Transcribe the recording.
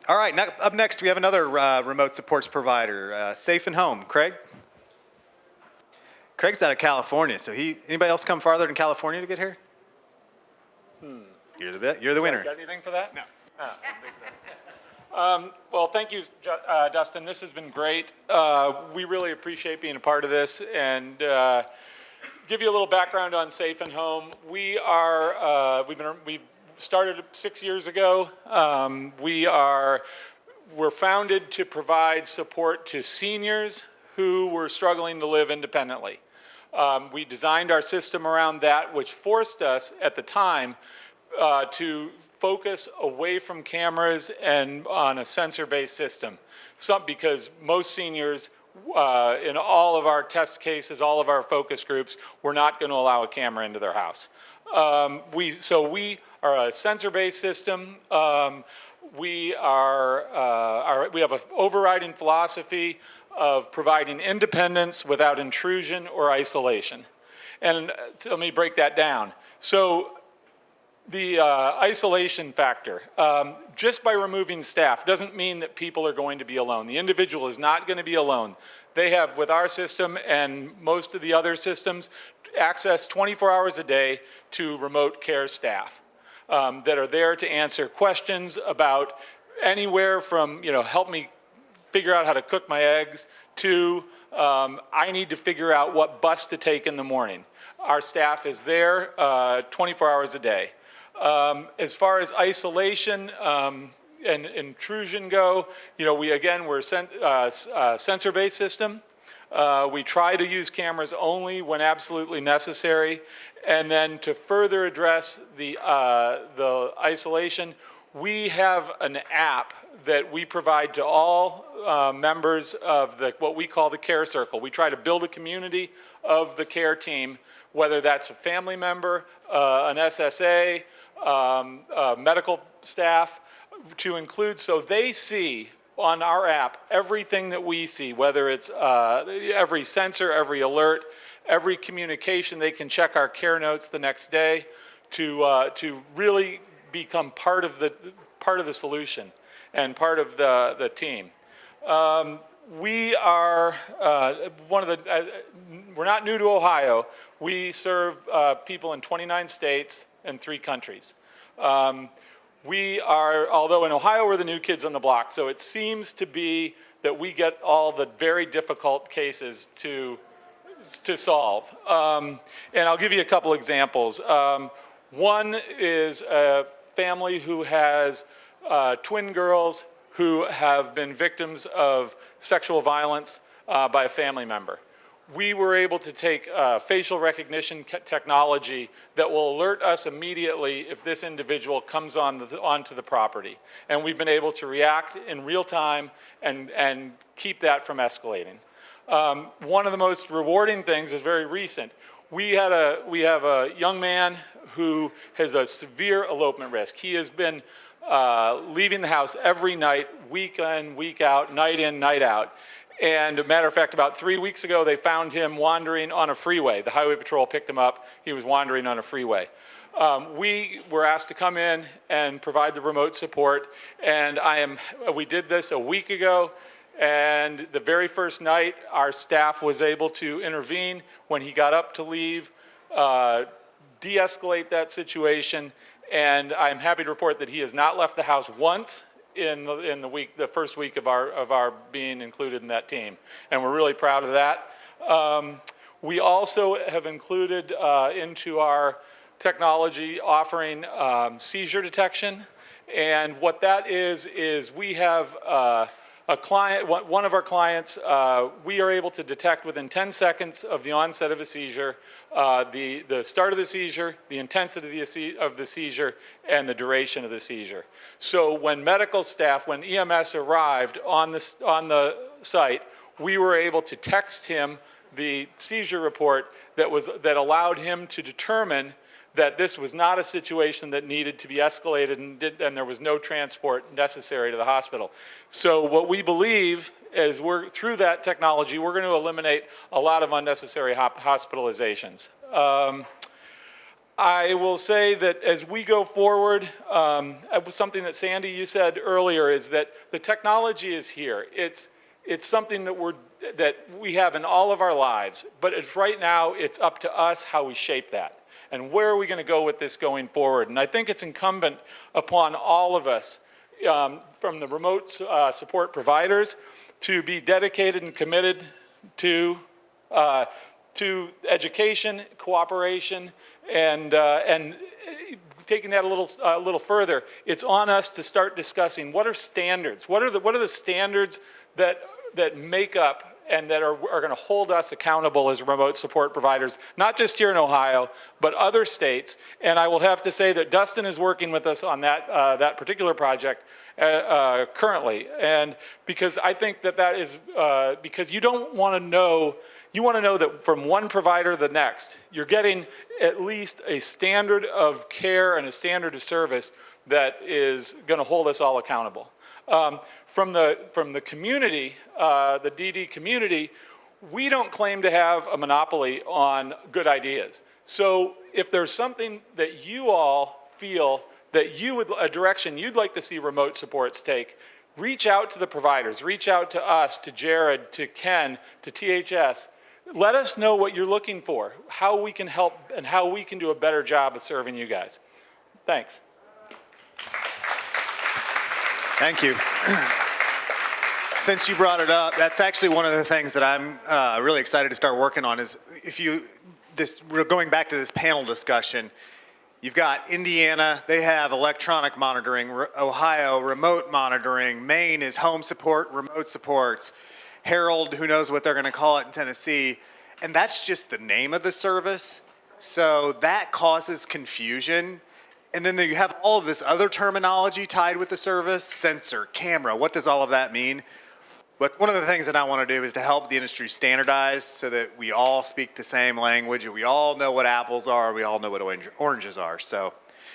All right, now, up next we have another remote supports provider, Safe and Home. Craig? Craig's out of California, so anybody else come farther than California to get here? You're the winner. Got anything for that? No. Oh, I don't think so. Well, thank you, Dustin. This has been great. We really appreciate being a part of this, and give you a little background on Safe and Home. We started 6 years ago. We're founded to provide support to seniors who were struggling to live independently. We designed our system around that, which forced us at the time to focus away from cameras and on a sensor-based system. Because most seniors, in all of our test cases, all of our focus groups, were not going to allow a camera into their house. So we are a sensor-based system. We have an overriding philosophy of providing independence without intrusion or isolation. And so let me break that down. So the isolation factor, just by removing staff doesn't mean that people are going to be alone. The individual is not going to be alone. They have, with our system and most of the other systems, access 24 hours a day to remote care staff that are there to answer questions about anywhere from, help me figure out how to cook my eggs, to I need to figure out what bus to take in the morning. Our staff is there 24 hours a day. As far as isolation and intrusion go, we're a sensor-based system. We try to use cameras only when absolutely necessary. And then to further address the isolation, we have an app that we provide to all members of what we call the care circle. We try to build a community of the care team, whether that's a family member, an SSA, medical staff, to include, so they see on our app everything that we see, whether it's every sensor, every alert, every communication. They can check our care notes the next day to really become part of the solution and part of the team. We are we're not new to Ohio. We serve people in 29 states and 3 countries. Although in Ohio we're the new kids on the block, so it seems to be that we get all the very difficult cases to solve. And I'll give you a couple examples. One is a family who has twin girls who have been victims of sexual violence by a family member. We were able to take facial recognition technology that will alert us immediately if this individual comes onto the property. And we've been able to react in real time and keep that from escalating. One of the most rewarding things is very recent. We have a young man who has a severe elopement risk. He has been leaving the house every night, week in, week out, night in, night out. And a matter of fact, about 3 weeks ago, they found him wandering on a freeway. The highway patrol picked him up. He was wandering on a freeway. We were asked to come in and provide the remote support, and we did this a week ago. And the very first night, our staff was able to intervene when he got up to leave, de-escalate that situation, and I'm happy to report that he has not left the house once in the first week of our being included in that team, and we're really proud of that. We also have included into our technology offering seizure detection, and what that is we have a client, one of our clients, we are able to detect within 10 seconds of the onset of a seizure, the start of the seizure, the intensity of the seizure, and the duration of the seizure. So when medical staff, when EMS arrived on the site, we were able to text him the seizure report that allowed him to determine that this was not a situation that needed to be escalated and there was no transport necessary to the hospital. So what we believe is through that technology, we're going to eliminate a lot of unnecessary hospitalizations. I will say that as we go forward, it was something that Sandy, you said earlier, is that the technology is here. It's something that we have in all of our lives, but right now it's up to us how we shape that. And where are we going to go with this going forward? And I think it's incumbent upon all of us, from the remote support providers, to be dedicated and committed to education, cooperation, and taking that a little further. It's on us to start discussing what are standards. What are the standards that make up and that are going to hold us accountable as remote support providers, not just here in Ohio, but other states. And I will have to say that Dustin is working with us on that particular project currently. And because I think that is, because you don't want to know, you want to know that from one provider to the next, you're getting at least a standard of care and a standard of service that is going to hold us all accountable. From the community, the DD community, we don't claim to have a monopoly on good ideas. So if there's something that you all feel that a direction you'd like to see remote supports take, reach out to the providers, reach out to us, to Jared, to Ken, to THS. Let us know what you're looking for, how we can help, and how we can do a better job of serving you guys. Thanks. Thank you. Since you brought it up, that's actually one of the things that I'm really excited to start working on is going back to this panel discussion, you've got Indiana, they have electronic monitoring, Ohio, remote monitoring, Maine is home support, remote supports, Herald, who knows what they're going to call it in Tennessee, and that's just the name of the service. So that causes confusion. And then you have all of this other terminology tied with the service, sensor, camera, what does all of that mean? But one of the things that I want to do is to help the industry standardize so that we all speak the same language and we all know what apples are, we all know what oranges are. So